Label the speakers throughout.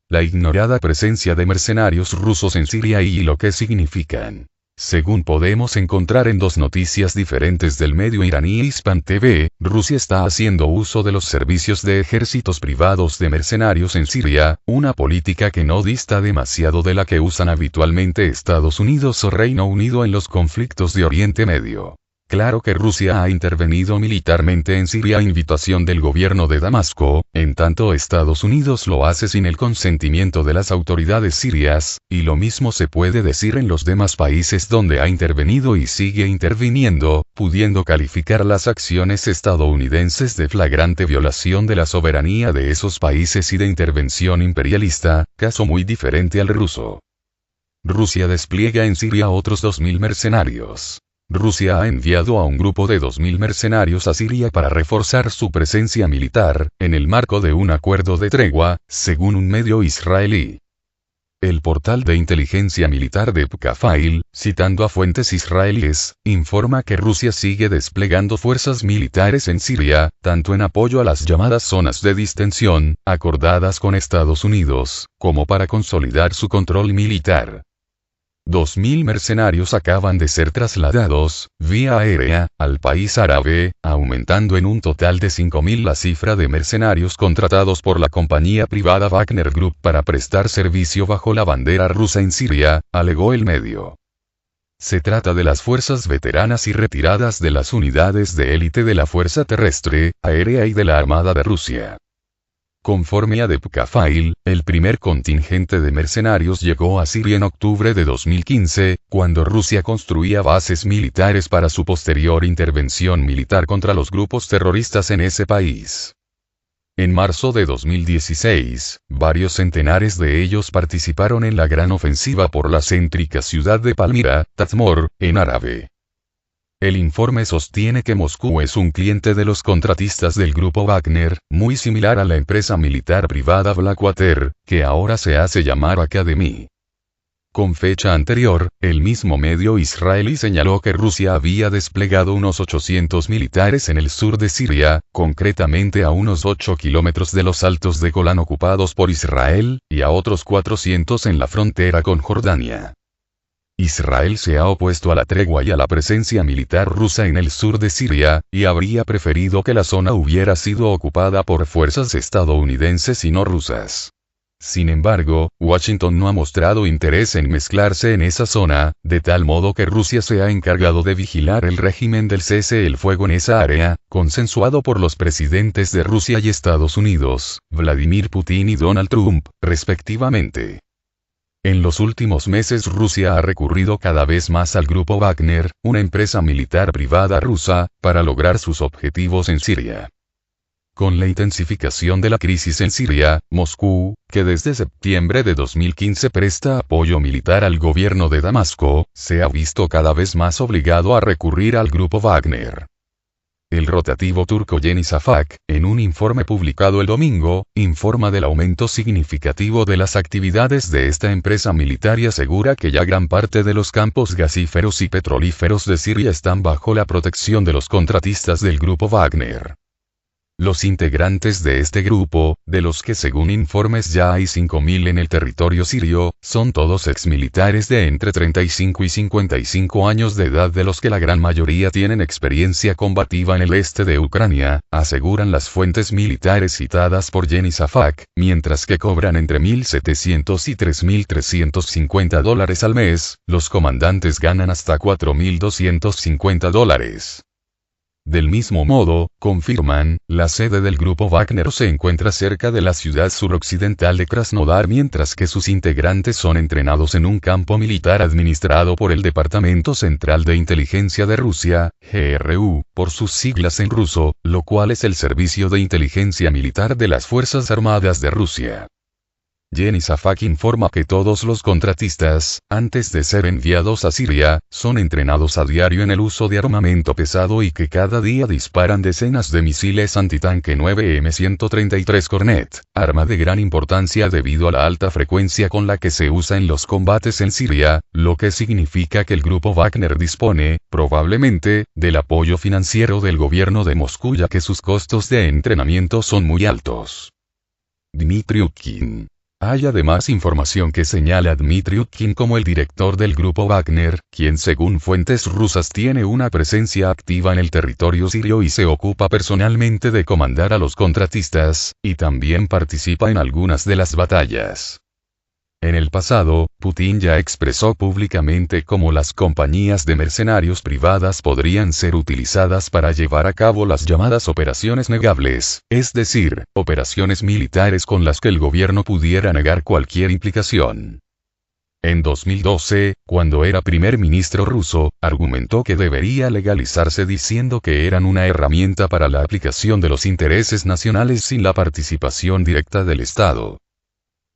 Speaker 1: la ignorada presencia de mercenarios rusos en Siria y lo que significan. Según podemos encontrar en dos noticias diferentes del medio iraní Hispan TV, Rusia está haciendo uso de los servicios de ejércitos privados de mercenarios en Siria, una política que no dista demasiado de la que usan habitualmente Estados Unidos o Reino Unido en los conflictos de Oriente Medio. Claro que Rusia ha intervenido militarmente en Siria a invitación del gobierno de Damasco, en tanto Estados Unidos lo hace sin el consentimiento de las autoridades sirias, y lo mismo se puede decir en los demás países donde ha intervenido y sigue interviniendo, pudiendo calificar las acciones estadounidenses de flagrante violación de la soberanía de esos países y de intervención imperialista, caso muy diferente al ruso. Rusia despliega en Siria otros 2.000 mercenarios. Rusia ha enviado a un grupo de 2.000 mercenarios a Siria para reforzar su presencia militar, en el marco de un acuerdo de tregua, según un medio israelí. El portal de inteligencia militar de Pkafile, citando a fuentes israelíes, informa que Rusia sigue desplegando fuerzas militares en Siria, tanto en apoyo a las llamadas zonas de distensión, acordadas con Estados Unidos, como para consolidar su control militar. 2.000 mercenarios acaban de ser trasladados, vía aérea, al país árabe, aumentando en un total de 5.000 la cifra de mercenarios contratados por la compañía privada Wagner Group para prestar servicio bajo la bandera rusa en Siria, alegó el medio. Se trata de las fuerzas veteranas y retiradas de las unidades de élite de la Fuerza Terrestre, Aérea y de la Armada de Rusia. Conforme a Pkafile, el primer contingente de mercenarios llegó a Siria en octubre de 2015, cuando Rusia construía bases militares para su posterior intervención militar contra los grupos terroristas en ese país. En marzo de 2016, varios centenares de ellos participaron en la gran ofensiva por la céntrica ciudad de Palmira, Tazmor, en árabe. El informe sostiene que Moscú es un cliente de los contratistas del grupo Wagner, muy similar a la empresa militar privada Blackwater, que ahora se hace llamar Academy. Con fecha anterior, el mismo medio israelí señaló que Rusia había desplegado unos 800 militares en el sur de Siria, concretamente a unos 8 kilómetros de los altos de Golán ocupados por Israel, y a otros 400 en la frontera con Jordania. Israel se ha opuesto a la tregua y a la presencia militar rusa en el sur de Siria, y habría preferido que la zona hubiera sido ocupada por fuerzas estadounidenses y no rusas. Sin embargo, Washington no ha mostrado interés en mezclarse en esa zona, de tal modo que Rusia se ha encargado de vigilar el régimen del cese el fuego en esa área, consensuado por los presidentes de Rusia y Estados Unidos, Vladimir Putin y Donald Trump, respectivamente. En los últimos meses Rusia ha recurrido cada vez más al grupo Wagner, una empresa militar privada rusa, para lograr sus objetivos en Siria. Con la intensificación de la crisis en Siria, Moscú, que desde septiembre de 2015 presta apoyo militar al gobierno de Damasco, se ha visto cada vez más obligado a recurrir al grupo Wagner. El rotativo turco Cengiz Afak, en un informe publicado el domingo, informa del aumento significativo de las actividades de esta empresa militar y asegura que ya gran parte de los campos gasíferos y petrolíferos de Siria están bajo la protección de los contratistas del grupo Wagner. Los integrantes de este grupo, de los que según informes ya hay 5.000 en el territorio sirio, son todos exmilitares de entre 35 y 55 años de edad, de los que la gran mayoría tienen experiencia combativa en el este de Ucrania, aseguran las fuentes militares citadas por Cengiz Afak, mientras que cobran entre $1.700 y $3.350 al mes, los comandantes ganan hasta $4.250. Del mismo modo, confirman, la sede del grupo Wagner se encuentra cerca de la ciudad suroccidental de Krasnodar, mientras que sus integrantes son entrenados en un campo militar administrado por el Departamento Central de Inteligencia de Rusia, GRU, por sus siglas en ruso, lo cual es el Servicio de Inteligencia Militar de las Fuerzas Armadas de Rusia. Cengiz Afak informa que todos los contratistas, antes de ser enviados a Siria, son entrenados a diario en el uso de armamento pesado y que cada día disparan decenas de misiles antitanque 9M133 Kornet, arma de gran importancia debido a la alta frecuencia con la que se usa en los combates en Siria, lo que significa que el grupo Wagner dispone, probablemente, del apoyo financiero del gobierno de Moscú, ya que sus costos de entrenamiento son muy altos. Dmitry Utkin. Hay además información que señala a Dmitry Utkin como el director del grupo Wagner, quien según fuentes rusas tiene una presencia activa en el territorio sirio y se ocupa personalmente de comandar a los contratistas, y también participa en algunas de las batallas. En el pasado, Putin ya expresó públicamente cómo las compañías de mercenarios privadas podrían ser utilizadas para llevar a cabo las llamadas operaciones negables, es decir, operaciones militares con las que el gobierno pudiera negar cualquier implicación. En 2012, cuando era primer ministro ruso, argumentó que debería legalizarse diciendo que eran una herramienta para la aplicación de los intereses nacionales sin la participación directa del Estado.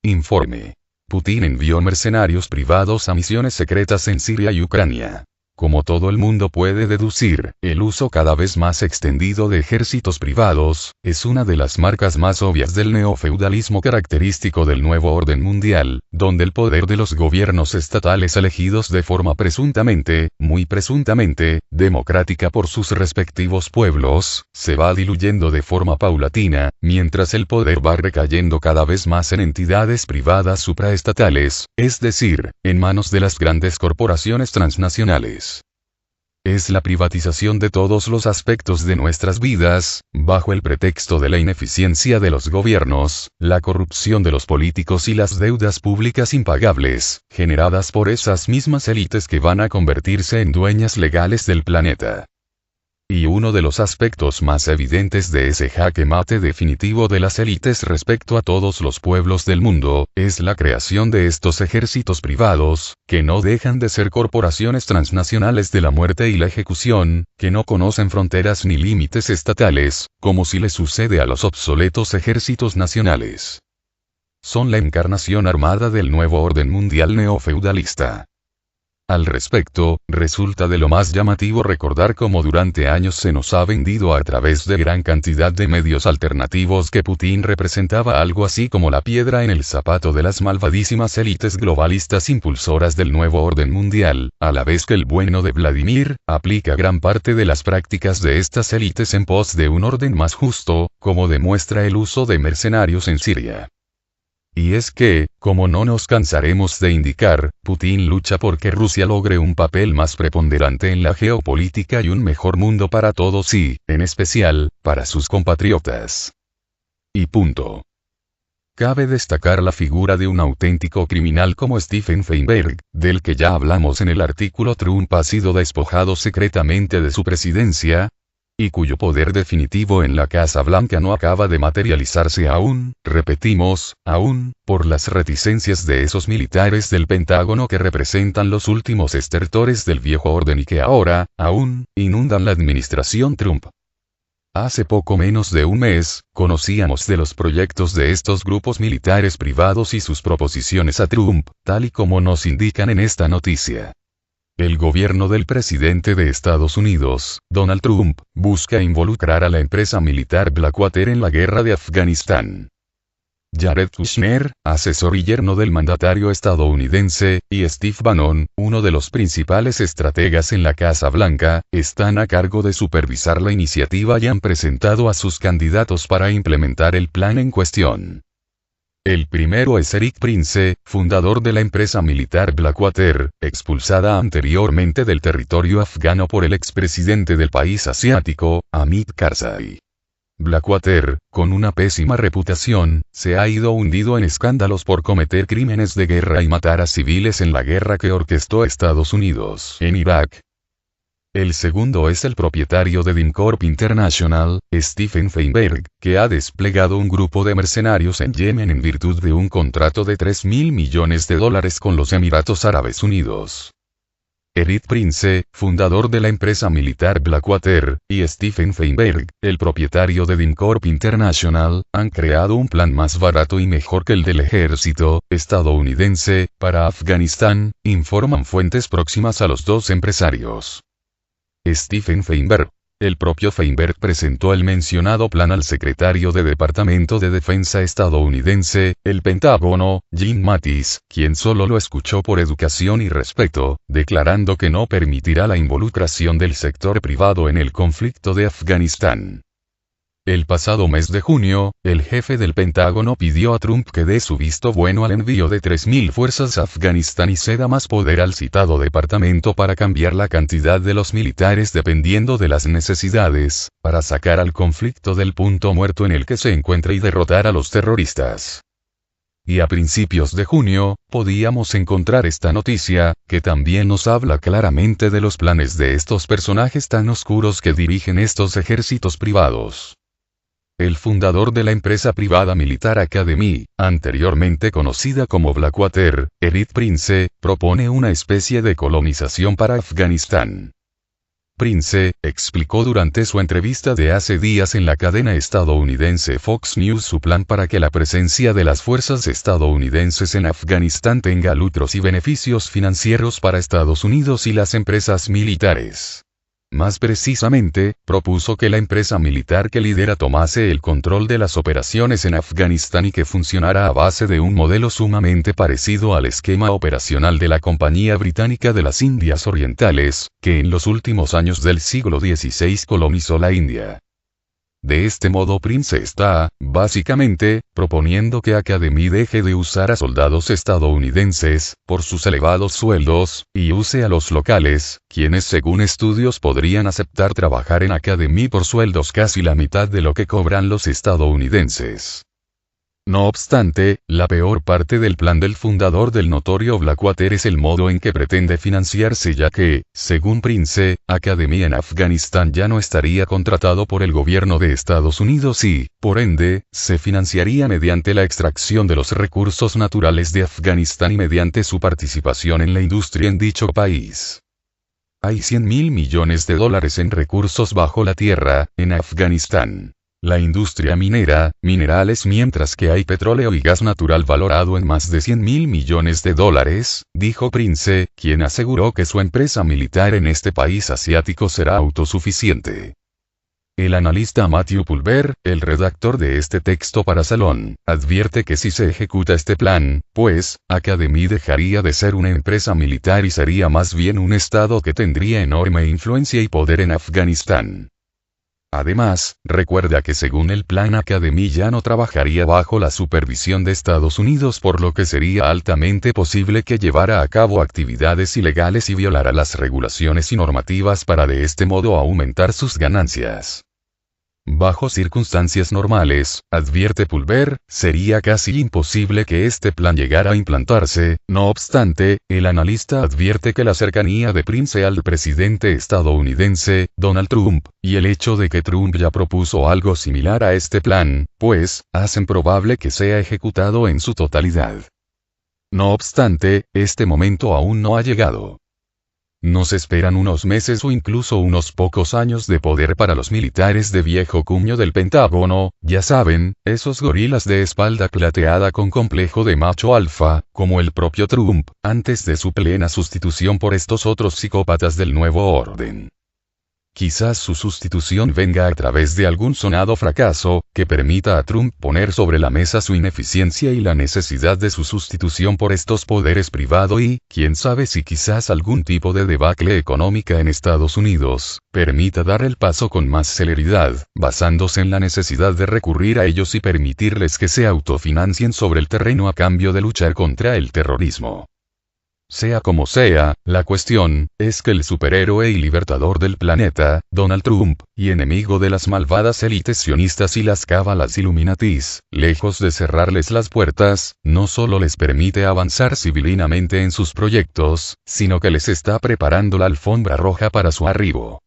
Speaker 1: Informe. Putin envió mercenarios privados a misiones secretas en Siria y Ucrania. Como todo el mundo puede deducir, el uso cada vez más extendido de ejércitos privados, es una de las marcas más obvias del neofeudalismo característico del nuevo orden mundial, donde el poder de los gobiernos estatales elegidos de forma presuntamente, muy presuntamente, democrática por sus respectivos pueblos, se va diluyendo de forma paulatina, mientras el poder va recayendo cada vez más en entidades privadas supraestatales, es decir, en manos de las grandes corporaciones transnacionales. Es la privatización de todos los aspectos de nuestras vidas, bajo el pretexto de la ineficiencia de los gobiernos, la corrupción de los políticos y las deudas públicas impagables, generadas por esas mismas élites que van a convertirse en dueñas legales del planeta. Y uno de los aspectos más evidentes de ese jaque mate definitivo de las élites respecto a todos los pueblos del mundo, es la creación de estos ejércitos privados, que no dejan de ser corporaciones transnacionales de la muerte y la ejecución, que no conocen fronteras ni límites estatales, como si le sucede a los obsoletos ejércitos nacionales. Son la encarnación armada del nuevo orden mundial neofeudalista. Al respecto, resulta de lo más llamativo recordar cómo durante años se nos ha vendido a través de gran cantidad de medios alternativos que Putin representaba algo así como la piedra en el zapato de las malvadísimas élites globalistas impulsoras del nuevo orden mundial, a la vez que el bueno de Vladimir aplica gran parte de las prácticas de estas élites en pos de un orden más justo, como demuestra el uso de mercenarios en Siria. Y es que, como no nos cansaremos de indicar, Putin lucha porque Rusia logre un papel más preponderante en la geopolítica y un mejor mundo para todos y, en especial, para sus compatriotas. Y punto. Cabe destacar la figura de un auténtico criminal como Stephen Feinberg, del que ya hablamos en el artículo Trump ha sido despojado secretamente de su presidencia, y cuyo poder definitivo en la Casa Blanca no acaba de materializarse aún, repetimos, aún, por las reticencias de esos militares del Pentágono que representan los últimos estertores del viejo orden y que ahora, aún, inundan la administración Trump. Hace poco menos de un mes, conocíamos de los proyectos de estos grupos militares privados y sus proposiciones a Trump, tal y como nos indican en esta noticia. El gobierno del presidente de Estados Unidos, Donald Trump, busca involucrar a la empresa militar Blackwater en la guerra de Afganistán. Jared Kushner, asesor y yerno del mandatario estadounidense, y Steve Bannon, uno de los principales estrategas en la Casa Blanca, están a cargo de supervisar la iniciativa y han presentado a sus candidatos para implementar el plan en cuestión. El primero es Eric Prince, fundador de la empresa militar Blackwater, expulsada anteriormente del territorio afgano por el expresidente del país asiático, Hamid Karzai. Blackwater, con una pésima reputación, se ha ido hundido en escándalos por cometer crímenes de guerra y matar a civiles en la guerra que orquestó Estados Unidos en Irak. El segundo es el propietario de DynCorp International, Stephen Feinberg, que ha desplegado un grupo de mercenarios en Yemen en virtud de un contrato de $3.000 millones con los Emiratos Árabes Unidos. Eric Prince, fundador de la empresa militar Blackwater, y Stephen Feinberg, el propietario de DynCorp International, han creado un plan más barato y mejor que el del ejército estadounidense para Afganistán, informan fuentes próximas a los dos empresarios. Stephen Feinberg. El propio Feinberg presentó el mencionado plan al secretario de Departamento de Defensa estadounidense, el Pentágono, Jim Mattis, quien solo lo escuchó por educación y respeto, declarando que no permitirá la involucración del sector privado en el conflicto de Afganistán. El pasado mes de junio, el jefe del Pentágono pidió a Trump que dé su visto bueno al envío de 3.000 fuerzas a Afganistán y ceda más poder al citado departamento para cambiar la cantidad de los militares dependiendo de las necesidades, para sacar al conflicto del punto muerto en el que se encuentra y derrotar a los terroristas. Y a principios de junio, podíamos encontrar esta noticia, que también nos habla claramente de los planes de estos personajes tan oscuros que dirigen estos ejércitos privados. El fundador de la empresa privada Militar Academy, anteriormente conocida como Blackwater, Eric Prince, propone una especie de colonización para Afganistán. Prince explicó durante su entrevista de hace días en la cadena estadounidense Fox News su plan para que la presencia de las fuerzas estadounidenses en Afganistán tenga lucros y beneficios financieros para Estados Unidos y las empresas militares. Más precisamente, propuso que la empresa militar que lidera tomase el control de las operaciones en Afganistán y que funcionara a base de un modelo sumamente parecido al esquema operacional de la Compañía Británica de las Indias Orientales, que en los últimos años del siglo XVI colonizó la India. De este modo Prince está, básicamente, proponiendo que Academy deje de usar a soldados estadounidenses, por sus elevados sueldos, y use a los locales, quienes según estudios podrían aceptar trabajar en Academy por sueldos casi la mitad de lo que cobran los estadounidenses. No obstante, la peor parte del plan del fundador del notorio Blackwater es el modo en que pretende financiarse, ya que, según Prince, Academy en Afganistán ya no estaría contratado por el gobierno de Estados Unidos y, por ende, se financiaría mediante la extracción de los recursos naturales de Afganistán y mediante su participación en la industria en dicho país. Hay $100.000 millones en recursos bajo la tierra, en Afganistán. La industria minera, minerales, mientras que hay petróleo y gas natural valorado en más de $100.000 millones, dijo Prince, quien aseguró que su empresa militar en este país asiático será autosuficiente. El analista Matthew Pulver, el redactor de este texto para Salon, advierte que si se ejecuta este plan, pues, Academy dejaría de ser una empresa militar y sería más bien un estado que tendría enorme influencia y poder en Afganistán. Además, recuerda que según el plan Academy ya no trabajaría bajo la supervisión de Estados Unidos, por lo que sería altamente posible que llevara a cabo actividades ilegales y violara las regulaciones y normativas para de este modo aumentar sus ganancias. Bajo circunstancias normales, advierte Pulver, sería casi imposible que este plan llegara a implantarse. No obstante, el analista advierte que la cercanía de Prince al presidente estadounidense, Donald Trump, y el hecho de que Trump ya propuso algo similar a este plan, pues, hacen probable que sea ejecutado en su totalidad. No obstante, este momento aún no ha llegado. Nos esperan unos meses o incluso unos pocos años de poder para los militares de viejo cuño del Pentágono, ya saben, esos gorilas de espalda plateada con complejo de macho alfa, como el propio Trump, antes de su plena sustitución por estos otros psicópatas del nuevo orden. Quizás su sustitución venga a través de algún sonado fracaso, que permita a Trump poner sobre la mesa su ineficiencia y la necesidad de su sustitución por estos poderes privados y, quién sabe si quizás algún tipo de debacle económica en Estados Unidos, permita dar el paso con más celeridad, basándose en la necesidad de recurrir a ellos y permitirles que se autofinancien sobre el terreno a cambio de luchar contra el terrorismo. Sea como sea, la cuestión es que el superhéroe y libertador del planeta, Donald Trump, y enemigo de las malvadas élites sionistas y las cábalas Illuminatis, lejos de cerrarles las puertas, no solo les permite avanzar civilinamente en sus proyectos, sino que les está preparando la alfombra roja para su arribo.